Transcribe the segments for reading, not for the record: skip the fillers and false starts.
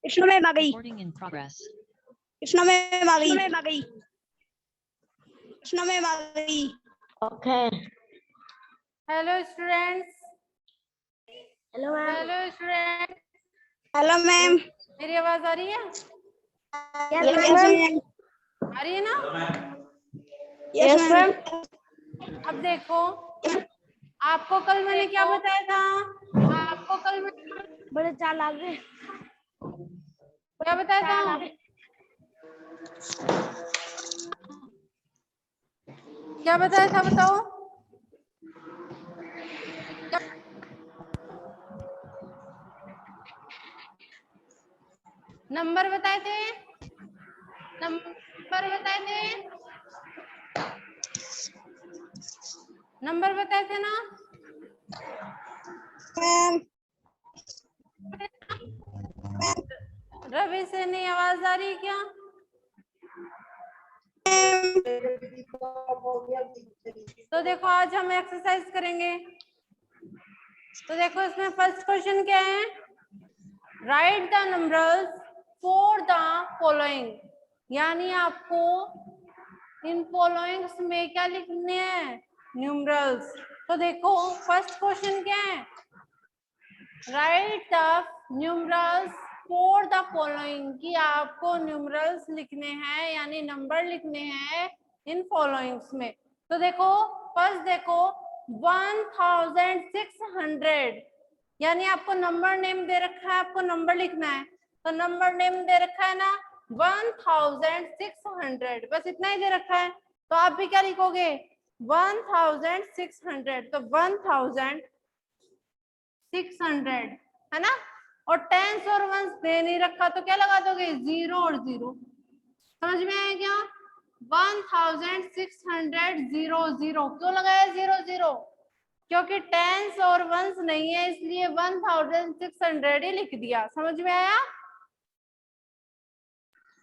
Krishna ma'am आ गई। Recording in progress. Krishna ma'am आ गई। कृष्णा मैम आ गई। Okay. Hello students. Hello ma'am. Hello students, hello ma'am. मेरी आवाज आ रही है? Yes ma'am. आ रही है ना? Yes ma'am. अब देखो, आपको कल मैंने क्या बताया था? आपको कल मैंने बड़े चालाक है। क्या बताया था? क्या बताया था बताओ? नंबर बताए थे? नंबर बताए थे? नंबर बताए थे ना? मैम रवि से नहीं आवाज आ रही क्या? तो देखो, आज हम एक्सरसाइज करेंगे। तो देखो, इसमें फर्स्ट क्वेश्चन क्या है? Right the numbers for the following, यानी आपको इन फॉलोइंग्स में क्या लिखने हैं? न्यूमरल्स। तो देखो, फर्स्ट क्वेश्चन क्या है? Right the numerals for the following, कि आपको न्यूमरल्स लिखने हैं यानी नंबर लिखने हैं इन फॉलोइंग्स में। तो देखो, फर्स्ट देखो 1600, यानी आपको नंबर नेम दे रखा है, आपको नंबर लिखना है। तो नंबर नेम दे रखा है ना 1600, बस इतना ही दे रखा है। तो आप भी क्या लिखोगे? 1600। तो 1600 है ना। और टेंस और वंस दे नहीं रखा तो क्या लगा दोगे? 0 और 0। समझ में आया क्या? 1600 क्यों लगाया 0 क्योंकि टेंस और वंस नहीं है, इसलिए 1600 ही लिख दिया। समझ में आया?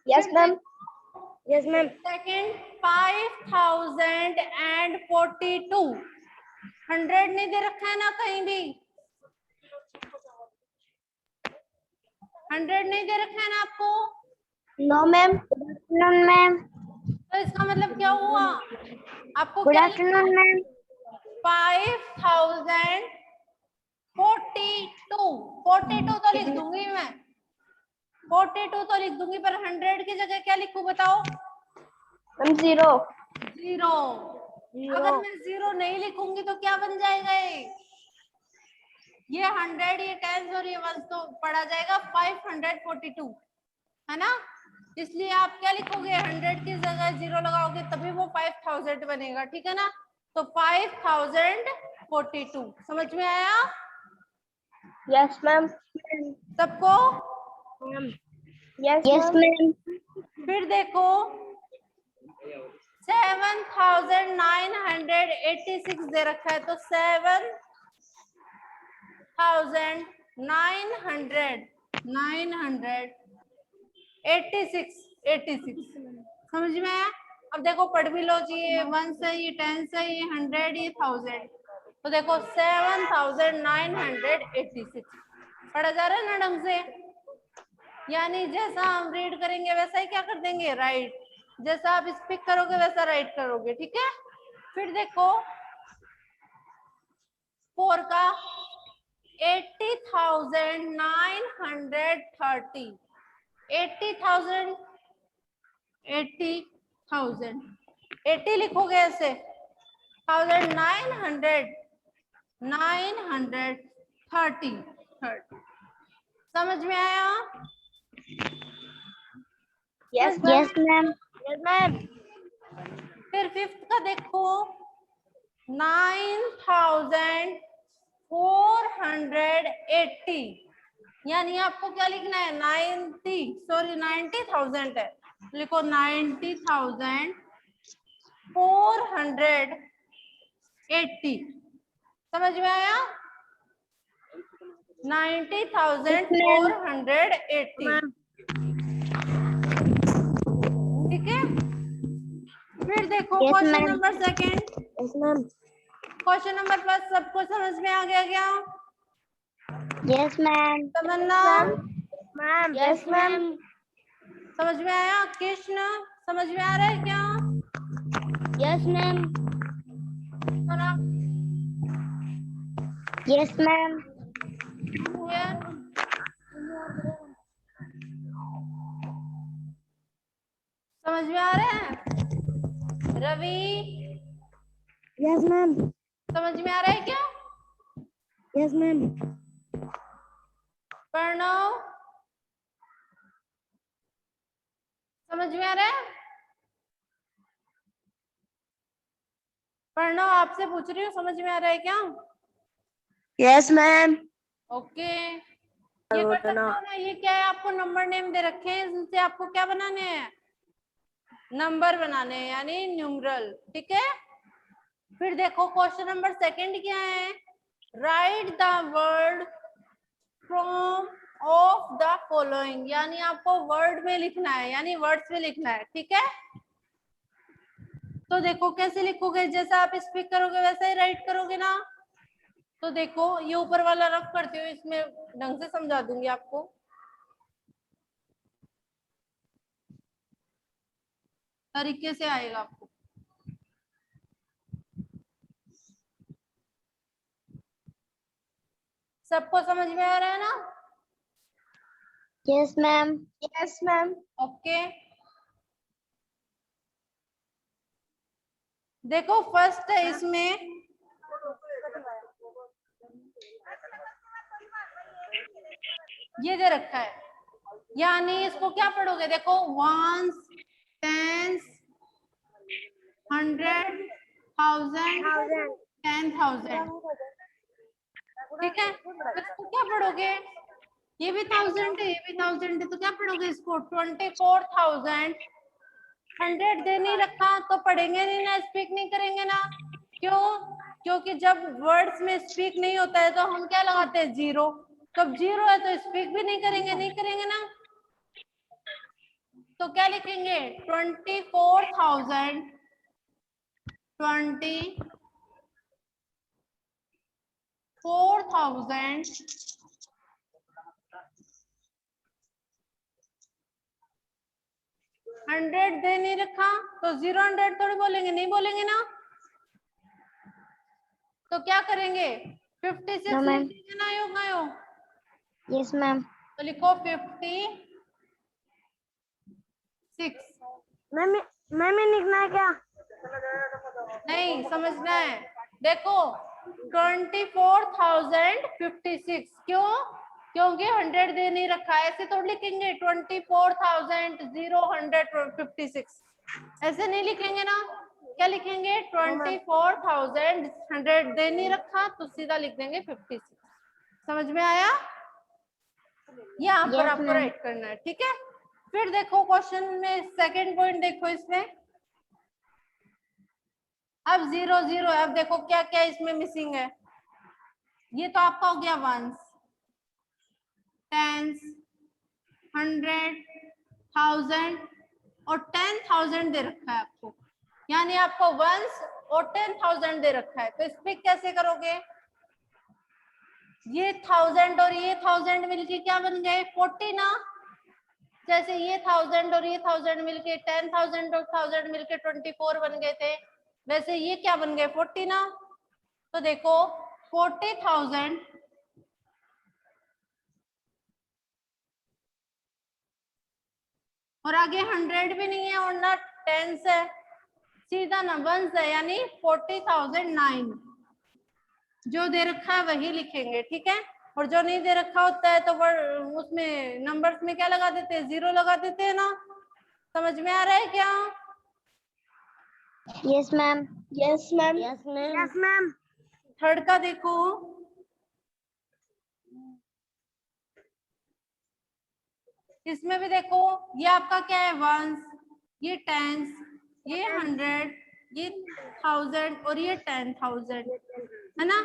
Yes ma'am. Yes ma'am. Second 5042, 100 नहीं दे रखा है ना कहीं भी, 100 नहीं दे रखा है ना आपको। No ma'am. Good afternoon ma'am. तो इसका मतलब क्या हुआ? आपको गुड क्या आफ्टरनून मैम। 5042 तो लिख दूंगी मैं, 42 तो लिख दूंगी, पर 100 की जगह क्या लिखूं बताओ? मैम 0। 0। अगर मैं 0 नहीं लिखूंगी तो क्या बन जाएगा? ये 100, ये 10 और ये 1 तो पढ़ा जाएगा 542, है ना। इसलिए आप क्या लिखोगे? 100 की जगह 0 लगाओगे तभी वो 5000 बनेगा। ठीक है ना। तो 5042। समझ में आया यस मैम। सबको? Yes ma'am. फिर देखो 7986 दे रखा है, तो 86 समझ में आया? अब देखो पढ़ भी लो जी, ये 1 है, ये 10 है, ये 100, ये 1000। तो देखो 7986 पढ़ा जा रहा है ना ढंग से। यानी जैसा हम रीड करेंगे वैसा ही क्या कर देंगे? राइट। जैसा आप स्पीक करोगे वैसा राइट करोगे। ठीक है। फिर देखो 4 का 80,930, 80,000, 80 लिखोगे ऐसे, 930। समझ में आया? Yes ma'am. Yes ma'am. फिर फिफ्थ का देखो 9480, यानी आपको क्या लिखना है? 90,000 है, लिखो 90,480। समझ में आया? 90,480। ठीक है। फिर देखो question number second. Yes ma'am. Question number first सबको समझ में आ गया क्या? Yes, ma'am. तमन्ना, Ma'am. Yes, ma'am. समझ में आया? कृष्ण, समझ में आ रहा है क्या? Yes, ma'am. सोना, Yes, ma'am. ये समझ में आ रहा है? Ravi, Yes, ma'am. समझ में आ रहा है क्या? Yes, ma'am. प्रणव, समझ में आ रहा है? प्रणव, आपसे पूछ रही हूँ, समझ में आ रहा है क्या? Yes, ma'am. ओके, ये कर सकते हो ना? ये क्या है? आपको नंबर नेम दे रखे हैं, इनसे आपको क्या बनाने हैं? नंबर बनाने हैं, यानी न्यूमरल। ठीक है, फिर देखो क्वेश्चन नंबर सेकंड क्या है? Right the word from of the following, यानी आपको वर्ड में लिखना है, यानी वर्ड्स में लिखना है। ठीक है, तो देखो कैसे लिखोगे, जैसा आप स्पीक करोगे वैसा ही राइट करोगे ना। तो देखो ये ऊपर वाला रफ करती हूँ, इसमें ढंग से समझा दूंगी आपको। तरीके से आएगा आपको। सबको समझ में आ रहा है ना? Yes, ma'am. Yes, ma'am. Okay, देखो फर्स्ट है इसमें, ये दे रखा है, यानी इसको क्या पढ़ोगे? देखो वंस, टेंस, 100, 1000, 10,000। ठीक है, तो इसको क्या पढ़ोगे? ये भी 1000 है, ये भी 1000 है, तो क्या पढ़ोगे इसको? 24,000। 100 दे नहीं रखा तो पढ़ेंगे नहीं ना, स्पीक नहीं करेंगे ना। क्यों? क्योंकि जब वर्ड्स में स्पीक नहीं होता है तो हम क्या लगाते हैं? जीरो। तो अब जीरो है तो स्पीक भी नहीं करेंगे, नहीं करेंगे ना। तो क्या लिखेंगे? 24,000, 24,000 100 दे नहीं रखा तो 0 100 थोड़ी बोलेंगे, नहीं बोलेंगे ना। तो क्या करेंगे? 56 No, ma'am. लिखेंगे ना, योग गायो। Yes, ma'am. तो लिखो 56। मैम लिखना है क्या? नहीं, समझना है। देखो 24,056, क्यों? क्योंकि 100 दे नहीं रखा है, ऐसे थोड़ी लिखेंगे 24,056, ऐसे नहीं लिखेंगे ना। क्या लिखेंगे? 24,100 दे नहीं रखा तो सीधा लिख देंगे 56। समझ में आया? यहाँ पर Yes, आपको ma'am. राइट करना है। ठीक है, फिर देखो क्वेश्चन में सेकंड पॉइंट देखो इसमें। अब 0 0 है, अब देखो क्या क्या इसमें मिसिंग है। ये तो आपका हो गया वंस, टेंस, 100, 1000 और 10,000 दे रखा है आपको, यानी आपको वंस और 10,000 दे रखा है। तो स्पीक कैसे करोगे? ये 1000 और ये 1000 मिलके क्या बन गए? 40 ना। जैसे ये 1000 और ये 1000 मिलके 10,000 और 1000 मिलके 24 बन गए थे, वैसे ये क्या बन गए? 40 ना। तो देखो 40,000 और आगे 100 भी नहीं है और ना टेंस है, सीधा ना वंस है, यानी 40,009। जो दे रखा है वही लिखेंगे। ठीक है, और जो नहीं दे रखा होता है तो उसमें नंबर्स में क्या लगा देते हैं? जीरो लगा देते हैं ना। समझ में आ रहा है क्या? Yes, ma'am. Yes, ma'am. Yes, ma'am. Yes, ma'am. Third का देखो, इसमें भी देखो ये आपका क्या है? वंस, ये टेंस, ये 100, ये 1000 और ये 10,000 है ना।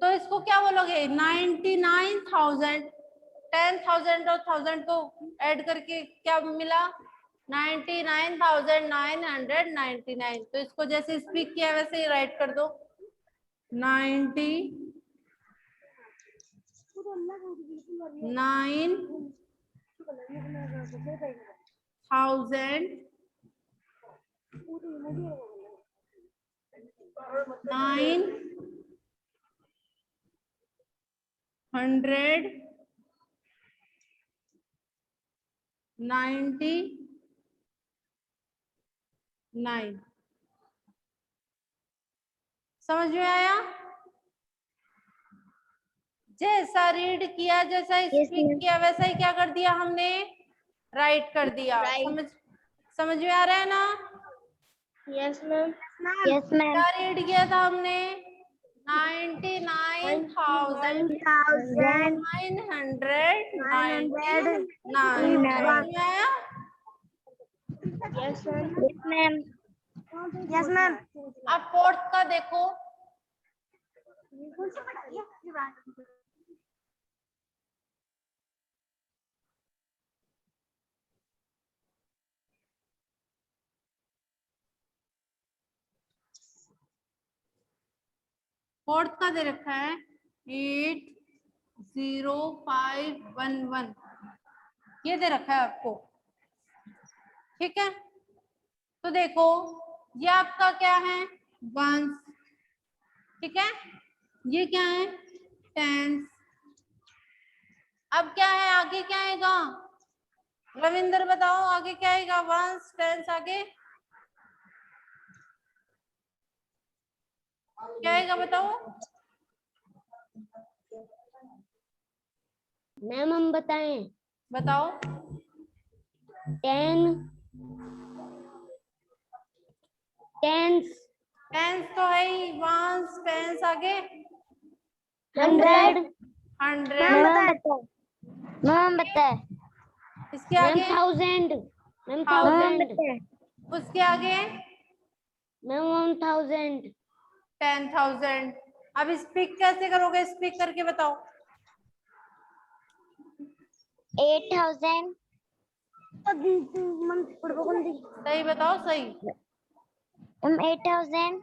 तो इसको क्या बोलोगे? 99,000। 10,000 और 1000 को ऐड करके क्या मिला? 99,999। तो इसको जैसे स्पीक किया वैसे ही राइट कर दो, 99,999। 999। समझ में आया? जैसा रीड किया, जैसा स्पीक किया, वैसा ही क्या कर दिया हमने, राइट कर दिया। समझ में आ रहा है ना? Yes ma'am. Yes ma'am. क्या रीड किया था हमने? 99,999। समझ में आया? Yes ma'am. Yes ma'am. अब फोर्थ का देखो। फोर्थ का दे रखा है 80511, ये दे रखा है आपको। ठीक है, तो देखो ये आपका क्या है, वंस। ठीक है, ये क्या है, टेंस। अब क्या है, आगे क्या आएगा? रविंदर बताओ आगे क्या आएगा? वंस, टेंस, आगे क्या आएगा बताओ? मैम हम बताएं? बताओ। 10 टेंस टेंस तो है ही, वंस, टेंस, आगे 100 100। मैम बताए इसके आगे 1000 मैम 1000 उसके आगे मैम 1000 10,000। अब स्पीक कैसे करोगे? स्पीक करके बताओ। 8000 सही बताओ, सही। 8000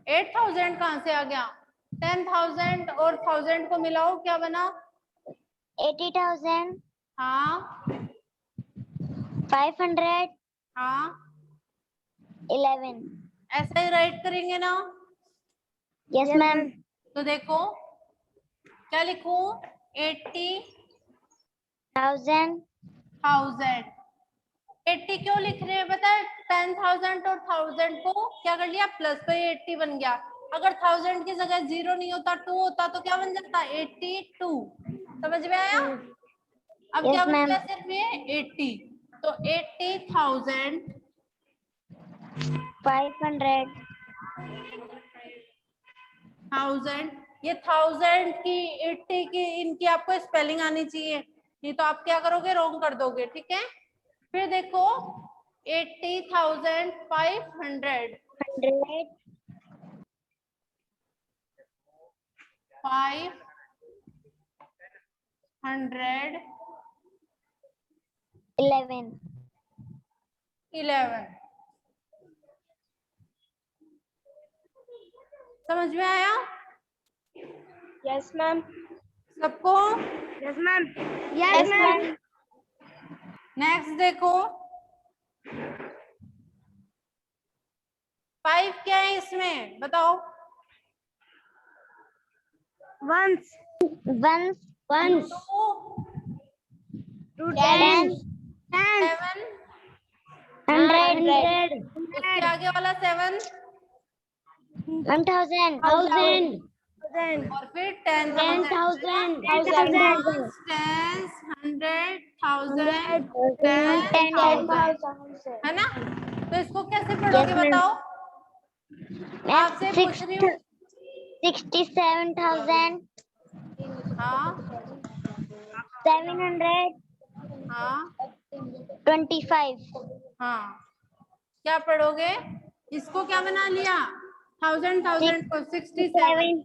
8,000 कहाँ से आ गया? 10,000 और 1000 को मिलाओ, क्या बना? 80,000 हाँ 511 हाँ, ऐसा ही राइट करेंगे ना? Yes ma'am. तो देखो क्या लिखूं? 80,000। 1000 80 क्यों लिख रहे हैं पता है? 10,000 और 1000 को क्या कर लिया, प्लस, तो ये 80 बन गया। अगर 1000 की जगह 0 नहीं होता, 2 होता, तो क्या बन जाता? 82। समझ में आया? अब क्या बन गया? सिर्फ ये 80। तो 80,000 500 ये 1000 की, 80 की, इनकी आपको स्पेलिंग आनी चाहिए, नहीं तो आप क्या करोगे, रॉन्ग कर दोगे। ठीक है, फिर देखो 80,500 500 11। समझ में आया यस मैम। सबको? Yes ma'am. Yes ma'am. Next देखो 5 क्या है इसमें बताओ? वंस 2 10 7 100 इसके आगे वाला 7 1000 और फिर 10,000। 10,000 10, 100, 1000, 10,000, है ना? तो इसको कैसे पढ़ोगे बताओ? आपसे पूछ रही हूँ। 67,000 हाँ 725 हाँ हाँ, क्या पढ़ोगे? इसको क्या बना लिया? 1000 को 67,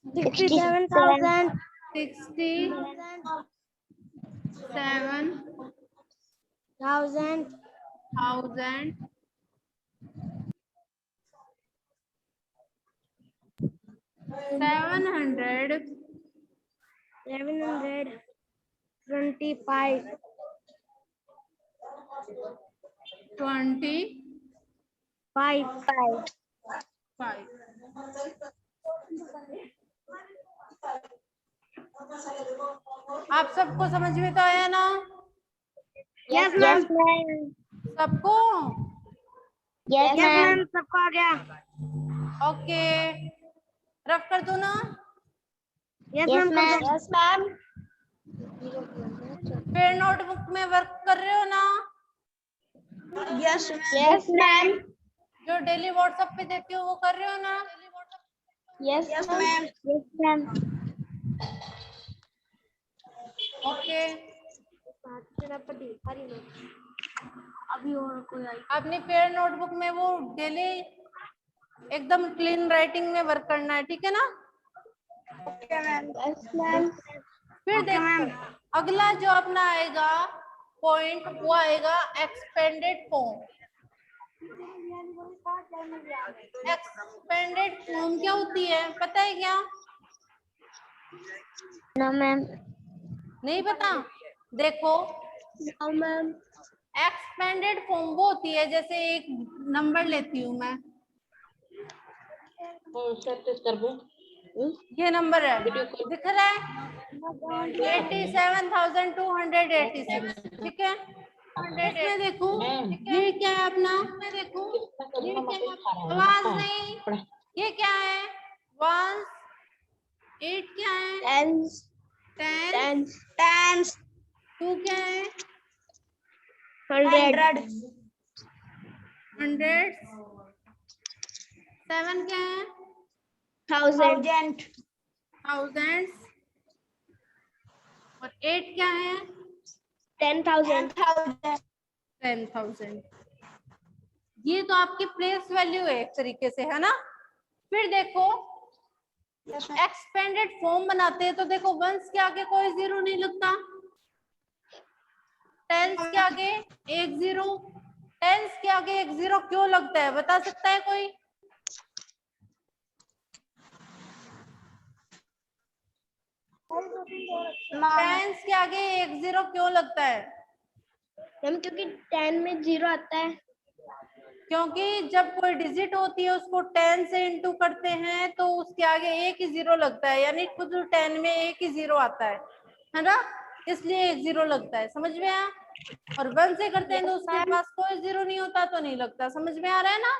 67,000 67,000। 700 725 25 आप सबको समझ में तो आया ना? यस मैम सबको? यस मैम सबको आ गया ओके, रफ कर दो ना? यस मैम यस मैम फिर नोटबुक में वर्क कर रहे हो ना? यस यस मैम जो डेली व्हाट्सएप पे देती हो वो कर रहे हो ना? Yes yes ma'am yes ma'am okay, अभी और कोई आई अपनी पेयर नोटबुक में वो डेली एकदम क्लीन राइटिंग में वर्क करना है, ठीक है ना? ओके मैम यस मैम फिर देखो अगला जो अपना आएगा पॉइंट वो आएगा एक्सपेंडेड फॉर्म। एक्सपेंडेड फॉर्म क्या होती है पता है क्या? नो मैम नहीं पता? देखो नो मैम एक्सपेंडेड फॉर्म वो होती है, जैसे एक नंबर लेती हूँ मैं, ये नंबर है, दिख रहा है 87,286, ठीक है? इसमें देखो ये क्या है अपना, आवाज नहीं, ये क्या है 1 8 क्या है टेंस 10, टेंस 2 क्या है 100 100, 7 क्या है 1000 thousands, और 8 क्या है 10,000 10,000। ये तो आपकी प्लेस वैल्यू है एक तरीके से, है ना? फिर देखो एक्सपेंडेड फॉर्म बनाते हैं तो देखो वंस के आगे कोई जीरो नहीं लगता, टेंस के आगे एक जीरो, टेंस के आगे एक जीरो क्यों लगता है बता सकता है कोई? टेंस के आगे एक जीरो क्यों लगता है? मैम क्योंकि 10 में 0 आता है क्योंकि जब कोई डिजिट होती है उसको 10 से इंटू करते हैं तो उसके आगे एक ही जीरो लगता है, यानी खुद 10 में एक ही जीरो आता है ना? इसलिए एक जीरो लगता है, समझ में आया? और 1 से करते हैं तो उसके पास कोई जीरो नहीं होता तो नहीं लगता, समझ में आ रहा है ना?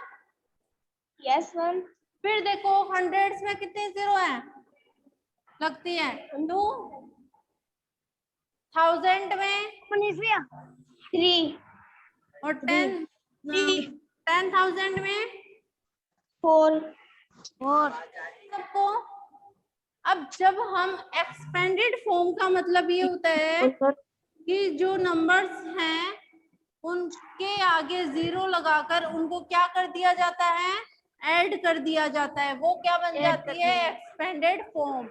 यस मैम फिर देखो हंड्रेड्स में कितने जीरो हैं लगती है 2, 1000 में 3 और 10,000 में 4 सबको। अब जब हम एक्सपेंडेड फॉर्म का मतलब ये होता है कि जो नंबर्स हैं उनके आगे जीरो लगाकर उनको क्या कर दिया जाता है, ऐड कर दिया जाता है, वो क्या बन जाती है एक्सपेंडेड फॉर्म।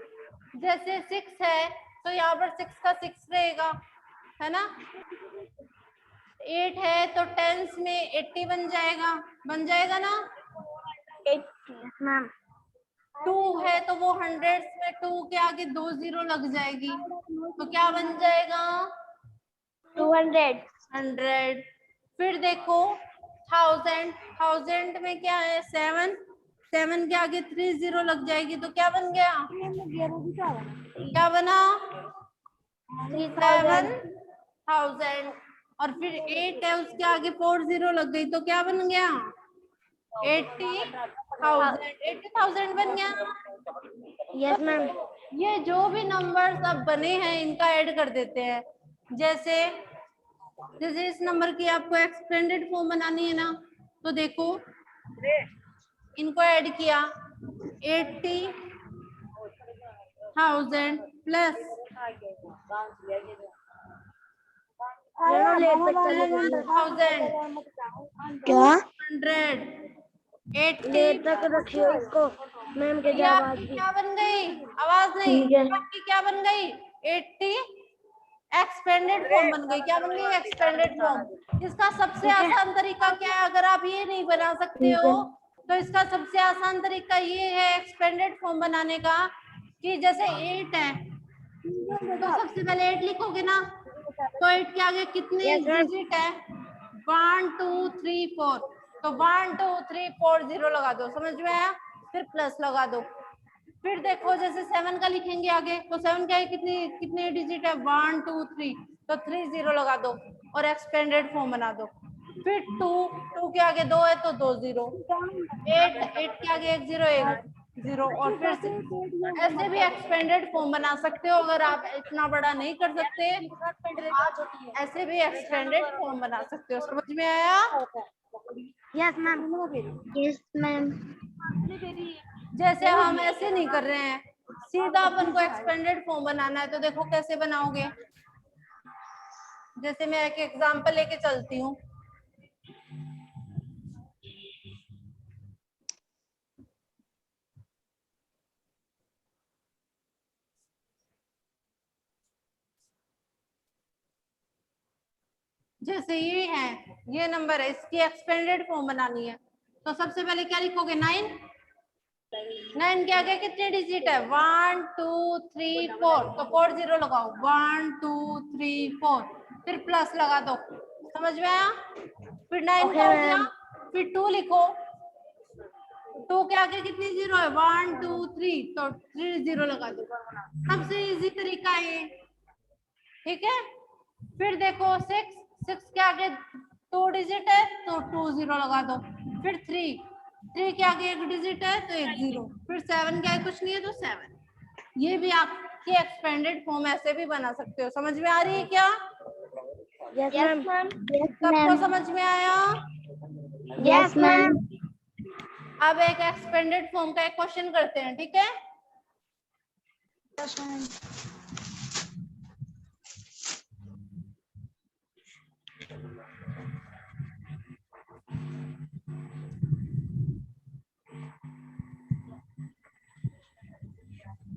जैसे 6 है तो यहाँ पर 6 का 6 रहेगा, है ना? 8 है तो टेंस में 80 बन जाएगा ना? मैम 2 है तो वो हंड्रेड्स में 2 के आगे 2 जीरो लग जाएगी तो क्या बन जाएगा 200 100। फिर देखो 1000 में क्या है 7 के आगे 3 जीरो लग जाएगी तो क्या बन गया, क्या बना 7,000। और फिर 8 है उसके आगे 4 जीरो लग गई तो क्या बन गया 80,000 बन गया। यस मैम ये जो भी नंबर्स अब बने हैं इनका ऐड कर देते हैं। जैसे इस नंबर की आपको एक्सपेंडेड फॉर्म बनानी है ना, तो देखो इनको ऐड किया 80,000 प्लस 7,000 क्या 180 तक रखियो इसको मैम के ये आपकी क्या बन गई, आवाज नहीं, आपकी क्या बन गई 80 एक्सपेंडेड फॉर्म बन गई। क्या बन गई एक्सपेंडेड फॉर्म। इसका सबसे आसान तरीका क्या है, अगर आप ये नहीं बना सकते हो तो इसका सबसे आसान तरीका ये है एक्सपेंडेड फॉर्म बनाने का कि जैसे 8 है तो सबसे पहले 8 लिखोगे ना, तो 8 के आगे कितने डिजिट है? 1 2 3 4, तो 1 2 3 4 0 लगा दो, समझ में आया? फिर प्लस लगा दो। फिर देखो जैसे 7 का लिखेंगे आगे, तो 7 के आगे कितने कितने डिजिट है? 1 2 3, तो 3 0 लगा दो और एक्सपेंडेड फॉर्म बना दो। फिर 2 के आगे 2 है तो 2 0, 8 के आगे 1 0 1 0, और फिर ऐसे भी एक्सपेंडेड फॉर्म बना सकते हो। अगर आप इतना बड़ा नहीं कर सकते आप ऐसे भी एक्सपेंडेड फॉर्म बना सकते हो। समझ में आया? Yes ma'am. Yes ma'am. जैसे हम ऐसे नहीं कर रहे हैं, सीधा अपन को एक्सपेंडेड फॉर्म बनाना है, तो देखो कैसे बनाओगे। जैसे मैं एक एग्जांपल लेके चलती हूँ। जैसे ये है, ये नंबर है, इसकी एक्सपेंडेड फॉर्म बनानी है, तो सबसे पहले क्या लिखोगे? 9। 9 के आगे कितने डिजिट है? 1 2 3 4, तो 4 0 लगाओ, 1 2 3 4, फिर प्लस लगा दो। समझ में आया? फिर 9 का हो गया, फिर 2 लिखो, 2 के आगे कितनी 0 है? 1 2 3, तो 3 0 लगा दो। सबसे इजी तरीका है, ठीक है? फिर देखो 6 के आगे 2 डिजिट है तो 2 0 लगा दो। फिर 3 के आगे 1 डिजिट है तो 1 0, फिर 7 के आगे कुछ नहीं है तो 7। ये भी आपकी एक्सपेंडेड फॉर्म ऐसे भी बना सकते हो। समझ में आ रही है क्या? Yes ma'am. सबको समझ में आया? Yes ma'am. अब एक एक्सपेंडेड फॉर्म का एक क्वेश्चन करते हैं, ठीक है?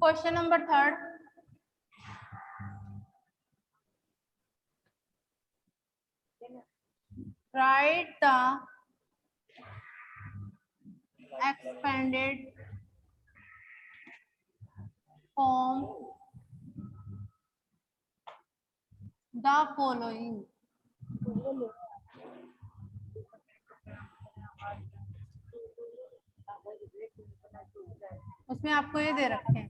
Question number 3. Write the expanded form the following. उसमें आपको ये दे रखे हैं।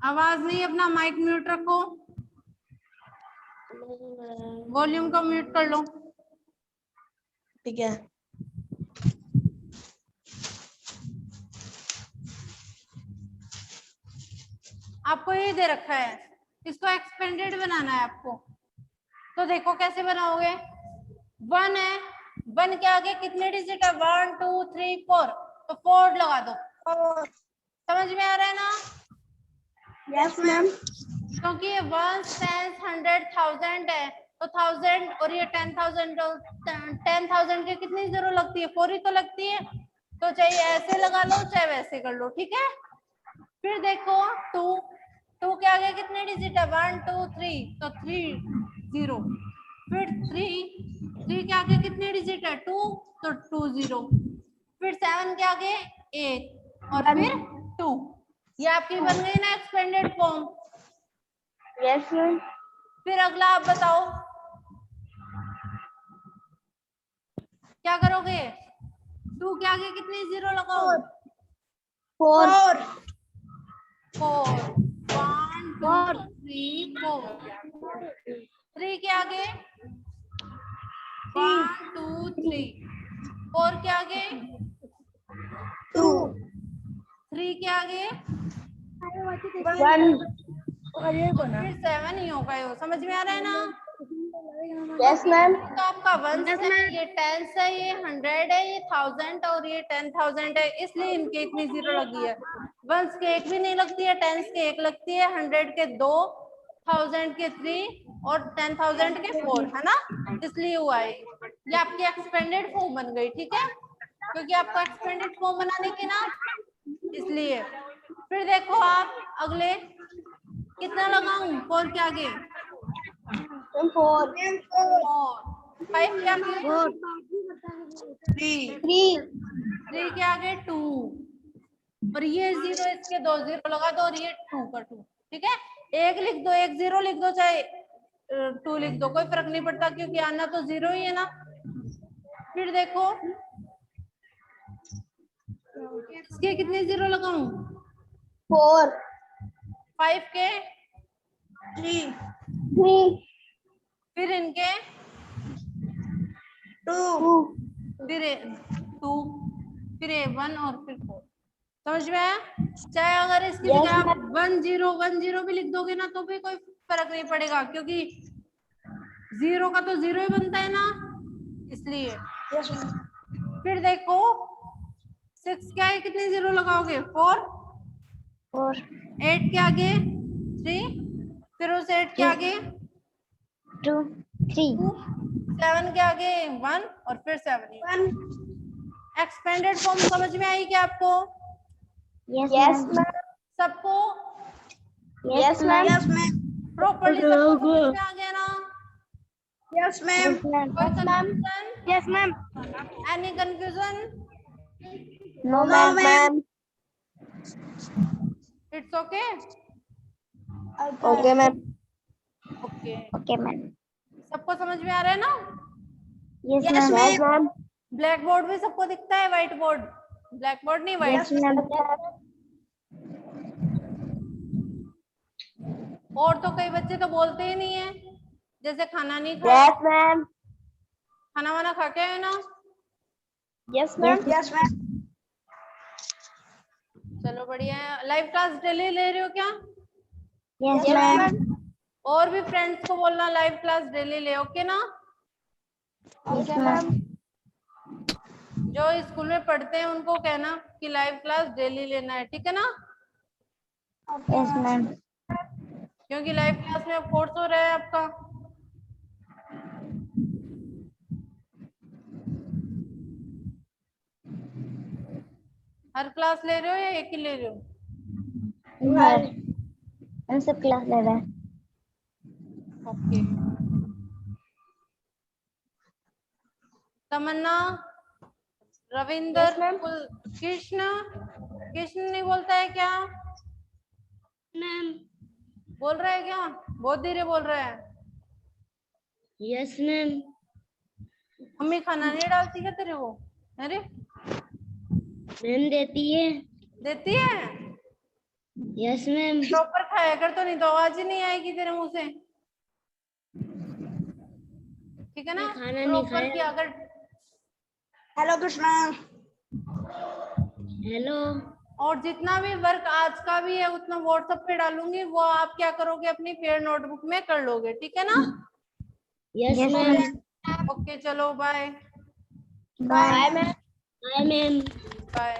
आवाज नहीं, अपना माइक म्यूट रखो, वॉल्यूम को म्यूट कर लो। ठीक है। आपको ये दे रखा है, इसको एक्सपेंडेड बनाना है आपको। तो देखो कैसे बनाओगे। 1 है, 1 के आगे कितने डिजिट है? 1 2 3 4, तो 4 लगा दो। समझ में आ रहा है ना? Yes ma'am. क्योंकि ये 1 10 100 1000 है, तो 1000 और ये 10,000, 10,000 के कितनी जरूर लगती है? 4 ही तो लगती है। तो चाहे ऐसे लगा लो चाहे वैसे कर लो, ठीक है? फिर देखो 2 के आगे कितने डिजिट है? 1 2 3, तो 3 0। फिर 3 के आगे कितने डिजिट है? 2, तो 2 0। फिर 7 के आगे 1 और फिर 2। ये आपकी बन गई ना एक्सपेंडेड फॉर्म। Yes ma'am. फिर अगला आप बताओ क्या करोगे? 2 के आगे कितनी 0 लगाओ? 4 4 1 2 3 4। 3 के आगे 1 2 3। 4 के आगे 2 3 के आगे 1 फिर 7 ही होगा। ये समझ में आ रहा है ना? Yes ma'am. तो आपका 1 है, ये 10 है, ये 100 है, ये 1000 और ये 10,000 है, इसलिए इनके इतनी 0 लगी है। 1 के 1 भी नहीं लगती है, 10 के 1 लगती है, 100 के 2, 1000 के 3 और 10,000 के 4, है ना? इसलिए हुआ है। ये आपकी एक्सपेंडेड फॉर्म बन गई, ठीक है? क्योंकि आपको एक्सपेंडेड फॉर्म बनाने की ना, इसलिए फिर देखो आप अगले कितना लगाऊं 4 के आगे? 4 5 के आगे 3 3 के आगे 2 और ये 0 इसके 2 0 लगा दो और ये 2 का 2। ठीक है, एक लिख दो, एक 0 लिख दो, चाहे 2 लिख दो, कोई फर्क नहीं पड़ता क्योंकि आना तो 0 ही है ना। फिर देखो इसके कितने 0 लगाऊं? 4 5 के 3 फिर इनके 2 फिर 2 फिर 1 और फिर 4। समझ में आया? चाहे अगर इसकी जगह आप 1 0 1 0 भी लिख दोगे ना तो भी कोई फर्क नहीं पड़ेगा क्योंकि 0 का तो 0 ही बनता है ना, इसलिए। Yes ma'am. फिर देखो 6 के आगे कितने 0 लगाओगे? 4 8 के आगे 3 फिर उस 8 के आगे 2 3 7 के आगे 1 और फिर 7। एक्सपेंडेड फॉर्म समझ में आई क्या आपको? यस मैम सबको yes ma'am yes ma'am. Properly सबको समझ में आ गया ना? Yes ma'am. कोई confusion? Yes ma'am. Any confusion? No No, ma'am. Ma'am it's okay. Okay ma'am okay, okay ma'am सबको समझ में आ रहा है ना? Yes Yes, ma'am ma'am. Blackboard भी सबको दिखता है? Whiteboard? ब्लैक बोर्ड नहीं, व्हाइट। यस मैम और तो कई बच्चे तो बोलते ही नहीं है, जैसे खाना नहीं खाया। यस मैम खाना वाना खा के आए ना? Yes ma'am yes ma'am. चलो बढ़िया है। लाइव क्लास डेली ले रहे हो क्या? Yes Yes, ma'am ma'am. और भी फ्रेंड्स को बोलना लाइव क्लास डेली ले, ओके ना? यस मैम जो स्कूल में पढ़ते हैं उनको कहना कि लाइव क्लास डेली लेना है, ठीक है ना? यस मैम क्योंकि लाइव क्लास में अब कोर्स हो रहा है आपका। हर क्लास ले रहे हो या एक ही ले रहे हो? हम सब क्लास ले रहे हैं ओके। तमन्ना, रविंदर, Yes, ma'am. कृष्ण कृष्ण नहीं बोलता है क्या? मैम बोल रहा है क्या? बहुत धीरे बोल रहा है। यस मैम मम्मी खाना नहीं डालती क्या तेरे को? अरे मैम देती है देती है? यस मैम प्रॉपर खाया कर, तो नहीं तो आवाज ही नहीं आएगी तेरे मुंह से, ठीक है ना? मैं खाना नहीं प्रॉपर खाया। किया कर। हेलो कृष्णा। हेलो और जितना भी वर्क आज का भी है उतना व्हाट्सएप पे डालूंगी, वो आप क्या करोगे अपनी पेयर नोटबुक में कर लोगे, ठीक है ना? यस मैम ओके चलो bye bye ma'am bye ma'am bye.